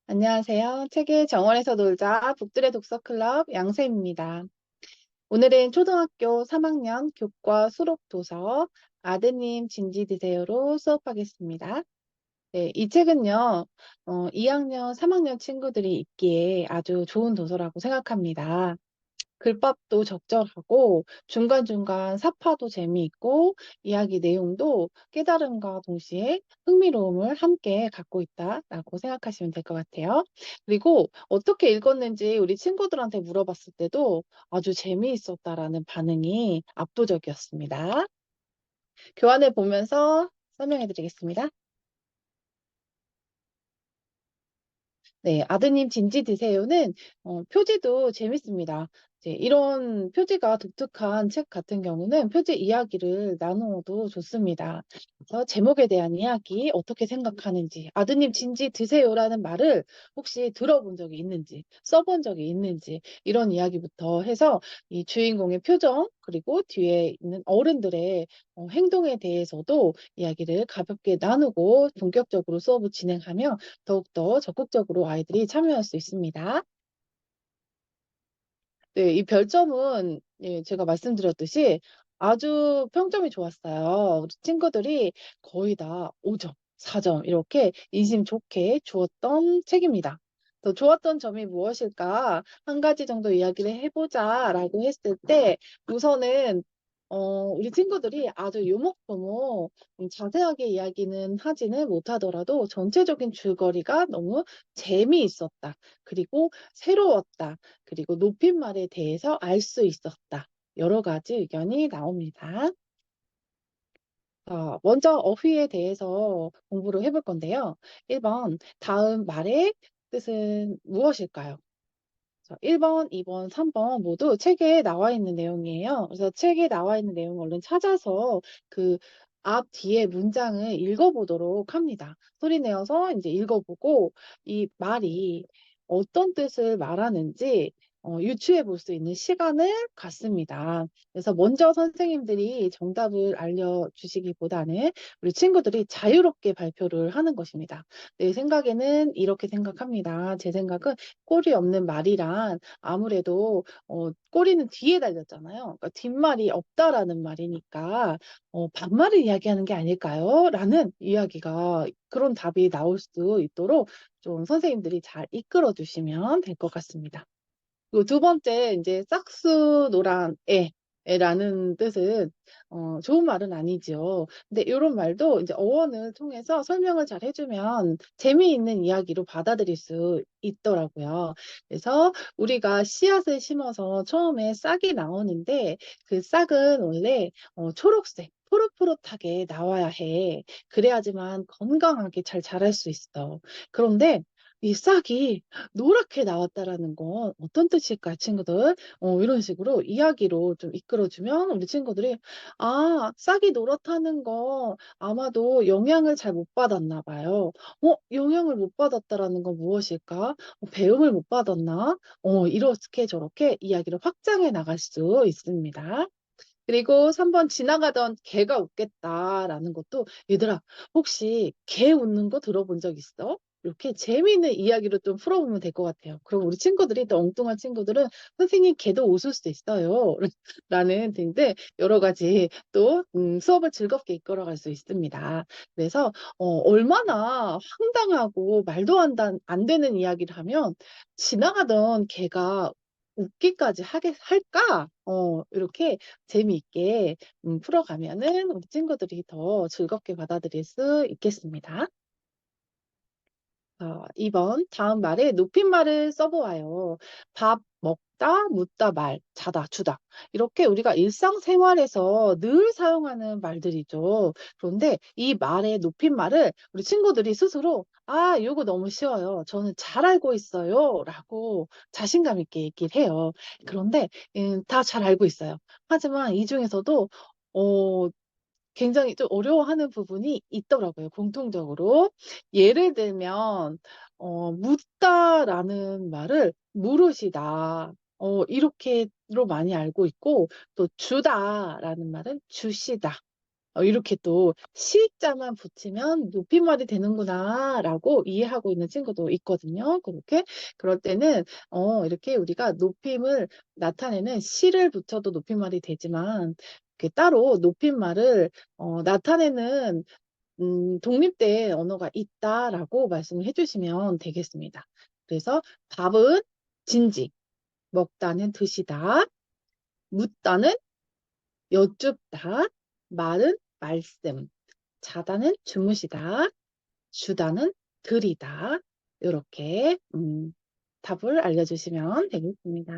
안녕하세요. 책의 정원에서 놀자 북들의 독서클럽 양쌤입니다. 오늘은 초등학교 3학년 교과 수록 도서 아드님 진지 드세요로 수업하겠습니다. 네, 이 책은요, 2학년, 3학년 친구들이 읽기에 아주 좋은 도서라고 생각합니다. 글밥도 적절하고 중간중간 사파도 재미있고 이야기 내용도 깨달음과 동시에 흥미로움을 함께 갖고 있다라고 생각하시면 될 것 같아요. 그리고 어떻게 읽었는지 우리 친구들한테 물어봤을 때도 아주 재미있었다라는 반응이 압도적이었습니다. 교환해 보면서 설명해 드리겠습니다. 네, 아드님 진지 드세요는 표지도 재밌습니다. 이제 이런 표지가 독특한 책 같은 경우는 표지 이야기를 나누어도 좋습니다. 그래서 제목에 대한 이야기 어떻게 생각하는지, 아드님 진지 드세요라는 말을 혹시 들어본 적이 있는지, 써본 적이 있는지 이런 이야기부터 해서 이 주인공의 표정 그리고 뒤에 있는 어른들의 행동에 대해서도 이야기를 가볍게 나누고 본격적으로 수업을 진행하며 더욱더 적극적으로 아이들이 참여할 수 있습니다. 네, 이 별점은 예, 제가 말씀드렸듯이 아주 평점이 좋았어요. 우리 친구들이 거의 다 5점, 4점 이렇게 인심 좋게 주었던 책입니다. 더 좋았던 점이 무엇일까? 한 가지 정도 이야기를 해보자라고 했을 때 우선은 우리 친구들이 아주 요목조목 자세하게 이야기는 하지는 못하더라도 전체적인 줄거리가 너무 재미있었다. 그리고 새로웠다. 그리고 높임말에 대해서 알 수 있었다. 여러 가지 의견이 나옵니다. 먼저 어휘에 대해서 공부를 해볼 건데요. 1번, 다음 말의 뜻은 무엇일까요? 1번, 2번, 3번 모두 책에 나와 있는 내용이에요. 그래서 책에 나와 있는 내용을 얼른 찾아서 그 앞 뒤에 문장을 읽어보도록 합니다. 소리 내어서 이제 읽어보고 이 말이 어떤 뜻을 말하는지 유추해 볼 수 있는 시간을 갖습니다. 그래서 먼저 선생님들이 정답을 알려주시기보다는 우리 친구들이 자유롭게 발표를 하는 것입니다. 내 생각에는 이렇게 생각합니다. 제 생각은 꼬리 없는 말이란 아무래도 꼬리는 뒤에 달렸잖아요. 그러니까 뒷말이 없다라는 말이니까 반말을 이야기하는 게 아닐까요? 라는 이야기가 그런 답이 나올 수 있도록 좀 선생님들이 잘 이끌어 주시면 될 것 같습니다. 그리고 두 번째 이제 싹수노란 애라는 뜻은 좋은 말은 아니죠. 근데 이런 말도 이제 어원을 통해서 설명을 잘 해주면 재미있는 이야기로 받아들일 수 있더라고요. 그래서 우리가 씨앗을 심어서 처음에 싹이 나오는데 그 싹은 원래 초록색 푸릇푸릇하게 나와야 해. 그래야지만 건강하게 잘 자랄 수 있어. 그런데 이 싹이 노랗게 나왔다라는 건 어떤 뜻일까, 친구들? 이런 식으로 이야기로 좀 이끌어주면 우리 친구들이, 아, 싹이 노랗다는 거 아마도 영양을 잘 못 받았나 봐요. 영양을 못 받았다라는 건 무엇일까? 배움을 못 받았나? 이렇게 저렇게 이야기를 확장해 나갈 수 있습니다. 그리고 3번 지나가던 개가 웃겠다라는 것도 얘들아 혹시 개 웃는 거 들어본 적 있어? 이렇게 재미있는 이야기로 좀 풀어보면 될 것 같아요. 그럼 우리 친구들이 또 엉뚱한 친구들은 선생님 개도 웃을 수도 있어요. 라는 등등 여러 가지 또 수업을 즐겁게 이끌어갈 수 있습니다. 그래서 얼마나 황당하고 말도 안 되는 이야기를 하면 지나가던 개가 웃기까지 할까? 이렇게 재미있게 풀어가면은 우리 친구들이 더 즐겁게 받아들일 수 있겠습니다. 2번 다음 말에 높임말을 써보아요. 밥 먹다, 묻다, 말, 자다, 주다. 이렇게 우리가 일상생활에서 늘 사용하는 말들이죠. 그런데 이 말의 높임말을 우리 친구들이 스스로 아, 이거 너무 쉬워요. 저는 잘 알고 있어요. 라고 자신감 있게 얘기를 해요. 그런데 다 잘 알고 있어요. 하지만 이 중에서도 어, 굉장히 좀 어려워하는 부분이 있더라고요, 공통적으로. 예를 들면, 묻다라는 말을 물으시다. 이렇게로 많이 알고 있고, 또 주다라는 말은 주시다. 이렇게 또 시자만 붙이면 높임말이 되는구나라고 이해하고 있는 친구도 있거든요. 그렇게 그럴 때는 이렇게 우리가 높임을 나타내는 시를 붙여도 높임말이 되지만 이렇게 따로 높임말을 나타내는 독립된 언어가 있다라고 말씀을 해주시면 되겠습니다. 그래서 밥은 진지, 먹다는 드시다, 묻다는 여쭙다, 말은 말씀, 자다는 주무시다, 주다는 드리다. 이렇게 답을 알려주시면 되겠습니다.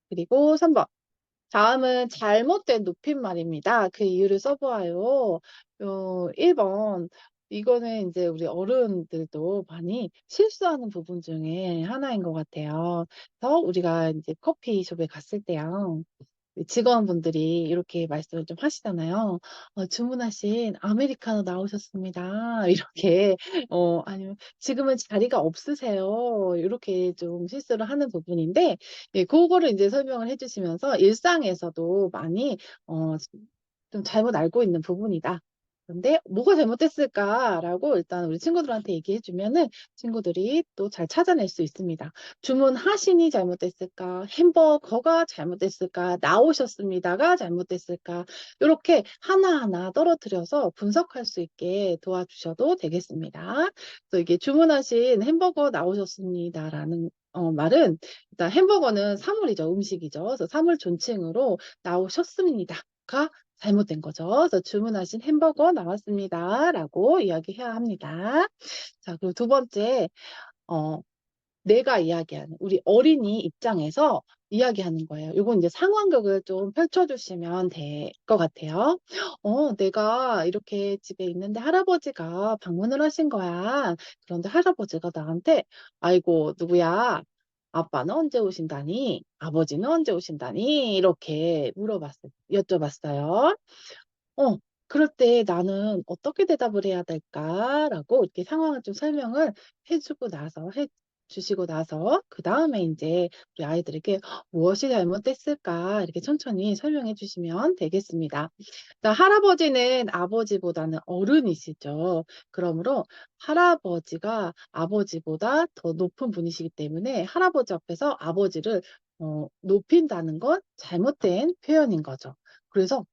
그리고 3번. 다음은 잘못된 높임말입니다. 그 이유를 써보아요. 1번. 이거는 이제 우리 어른들도 많이 실수하는 부분 중에 하나인 것 같아요. 그래서 우리가 이제 커피숍에 갔을 때요. 직원분들이 이렇게 말씀을 좀 하시잖아요. 주문하신 아메리카노 나오셨습니다. 이렇게, 아니면 지금은 자리가 없으세요. 이렇게 좀 실수를 하는 부분인데, 예, 그거를 이제 설명을 해주시면서 일상에서도 많이, 좀 잘못 알고 있는 부분이다. 근데 뭐가 잘못됐을까라고 일단 우리 친구들한테 얘기해 주면은 친구들이 또 잘 찾아낼 수 있습니다. 주문하신이 잘못됐을까? 햄버거가 잘못됐을까? 나오셨습니다가 잘못됐을까? 이렇게 하나하나 떨어뜨려서 분석할 수 있게 도와주셔도 되겠습니다. 그래서 이게 주문하신 햄버거 나오셨습니다라는 말은 일단 햄버거는 사물이죠. 음식이죠. 그래서 사물 존칭으로 나오셨습니다가 잘못된 거죠. 그래서 주문하신 햄버거 나왔습니다. 라고 이야기해야 합니다. 자, 그리고 두 번째, 어, 내가 이야기하는, 우리 어린이 입장에서 이야기하는 거예요. 이건 이제 상황극을 좀 펼쳐주시면 될 것 같아요. 내가 이렇게 집에 있는데 할아버지가 방문을 하신 거야. 그런데 할아버지가 나한테, 아이고, 누구야? 아빠는 언제 오신다니? 아버지는 언제 오신다니? 이렇게 여쭤봤어요. 어, 그럴 때 나는 어떻게 대답을 해야 될까라고 이렇게 상황을 좀 설명을 해주시고 나서, 그 다음에 이제 우리 아이들에게 무엇이 잘못됐을까 이렇게 천천히 설명해 주시면 되겠습니다. 그러니까 할아버지는 아버지보다는 어른이시죠. 그러므로 할아버지가 아버지보다 더 높은 분이시기 때문에 할아버지 앞에서 아버지를 높인다는 건 잘못된 표현인 거죠. 그래서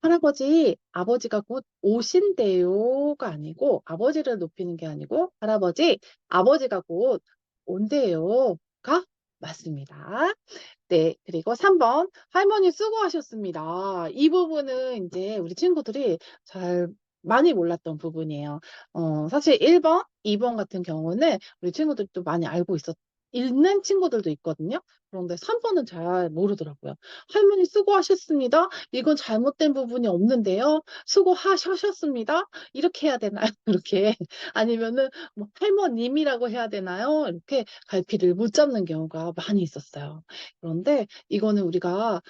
할아버지, 아버지가 곧 오신대요가 아니고, 아버지를 높이는 게 아니고, 할아버지, 아버지가 곧 온대요가 맞습니다. 네, 그리고 3번, 할머니 수고하셨습니다. 이 부분은 이제 우리 친구들이 잘 많이 몰랐던 부분이에요. 사실 1번, 2번 같은 경우는 우리 친구들도 많이 읽는 친구들도 있거든요. 그런데 3번은 잘 모르더라고요. 할머니 수고하셨습니다. 이건 잘못된 부분이 없는데요. 수고하셨습니다. 이렇게 해야 되나요? 이렇게. 아니면은 뭐 할머님이라고 해야 되나요? 이렇게 갈피를 못 잡는 경우가 많이 있었어요. 그런데 이거는 우리가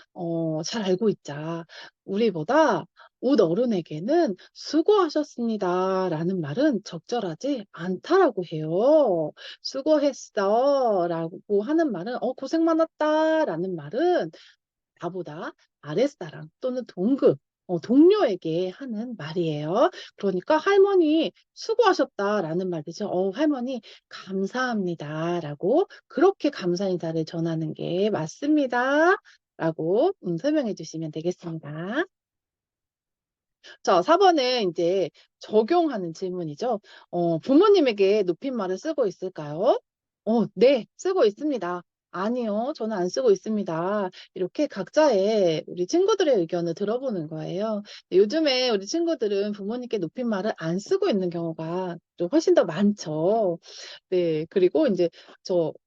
잘 알고 있자. 우리보다 웃 어른에게는 수고하셨습니다라는 말은 적절하지 않다라고 해요. 수고했어라고 하는 말은 고생 많았다라는 말은 나보다 아랫사람 또는 동급, 동료에게 하는 말이에요. 그러니까 할머니 수고하셨다라는 말이죠. 할머니 감사합니다라고 그렇게 감사인사를 전하는 게 맞습니다. 라고 설명해 주시면 되겠습니다. 자, 4번은 이제 적용하는 질문이죠. 부모님에게 높임말을 쓰고 있을까요? 네, 쓰고 있습니다. 아니요, 저는 안 쓰고 있습니다. 이렇게 각자의 우리 친구들의 의견을 들어보는 거예요. 요즘에 우리 친구들은 부모님께 높임말을 안 쓰고 있는 경우가 좀 훨씬 더 많죠. 네, 그리고 이제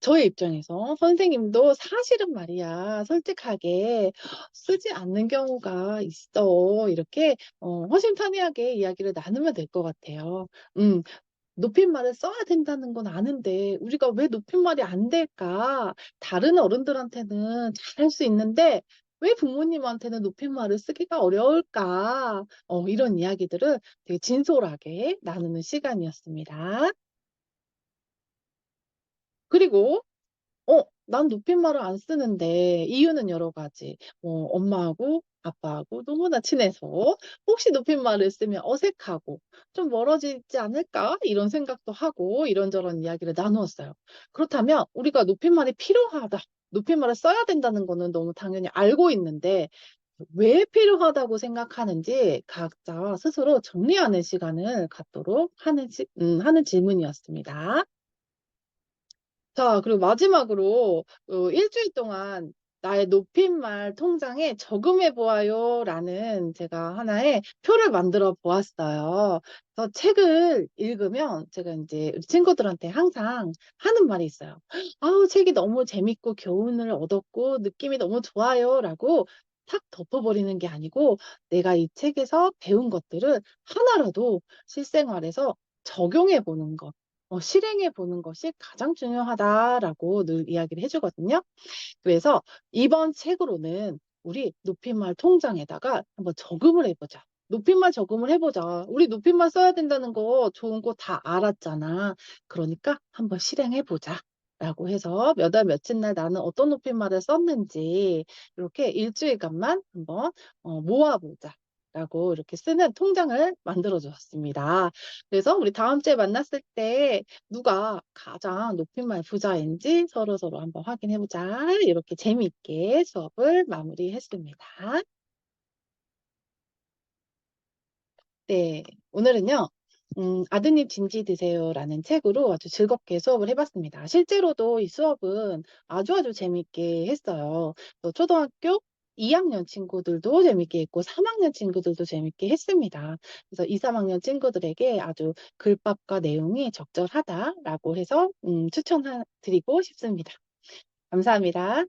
저의 입장에서 선생님도 사실은 말이야, 솔직하게 쓰지 않는 경우가 있어. 이렇게 허심탄회하게 이야기를 나누면 될 것 같아요. 음, 높임말을 써야 된다는 건 아는데 우리가 왜 높임말이 안 될까? 다른 어른들한테는 잘 할 수 있는데 왜 부모님한테는 높임말을 쓰기가 어려울까? 이런 이야기들을 되게 진솔하게 나누는 시간이었습니다. 그리고 난 높임말을 안 쓰는데 이유는 여러 가지. 뭐 엄마하고 아빠하고 너무나 친해서 혹시 높임말을 쓰면 어색하고 좀 멀어지지 않을까? 이런 생각도 하고 이런저런 이야기를 나누었어요. 그렇다면 우리가 높임말이 필요하다. 높임말을 써야 된다는 거는 너무 당연히 알고 있는데 왜 필요하다고 생각하는지 각자 스스로 정리하는 시간을 갖도록 하는 질문이었습니다. 자, 그리고 마지막으로 일주일 동안 나의 높임말 통장에 저금해 보아요라는 제가 하나의 표를 만들어 보았어요. 그래서 책을 읽으면 제가 이제 우리 친구들한테 항상 하는 말이 있어요. 아우, 책이 너무 재밌고 교훈을 얻었고 느낌이 너무 좋아요라고 탁 덮어버리는 게 아니고 내가 이 책에서 배운 것들을 하나라도 실생활에서 적용해 보는 것. 실행해 보는 것이 가장 중요하다라고 늘 이야기를 해주거든요. 그래서 이번 책으로는 우리 높임말 통장에다가 한번 저금을 해보자. 높임말 저금을 해보자. 우리 높임말 써야 된다는 거 좋은 거 다 알았잖아. 그러니까 한번 실행해보자. 라고 해서 몇 월 며칠 날 나는 어떤 높임말을 썼는지 이렇게 일주일간만 한번 모아보자. 라고 이렇게 쓰는 통장을 만들어 주었습니다. 그래서 우리 다음 주에 만났을 때 누가 가장 높임말 부자인지 서로서로 한번 확인해보자. 이렇게 재미있게 수업을 마무리했습니다. 네, 오늘은요, 아드님 진지 드세요라는 책으로 아주 즐겁게 수업을 해봤습니다. 실제로도 이 수업은 아주 재미있게 했어요. 또 초등학교 2학년 친구들도 재밌게 했고 3학년 친구들도 재밌게 했습니다. 그래서 2, 3학년 친구들에게 아주 글밥과 내용이 적절하다라고 해서 추천드리고 싶습니다. 감사합니다.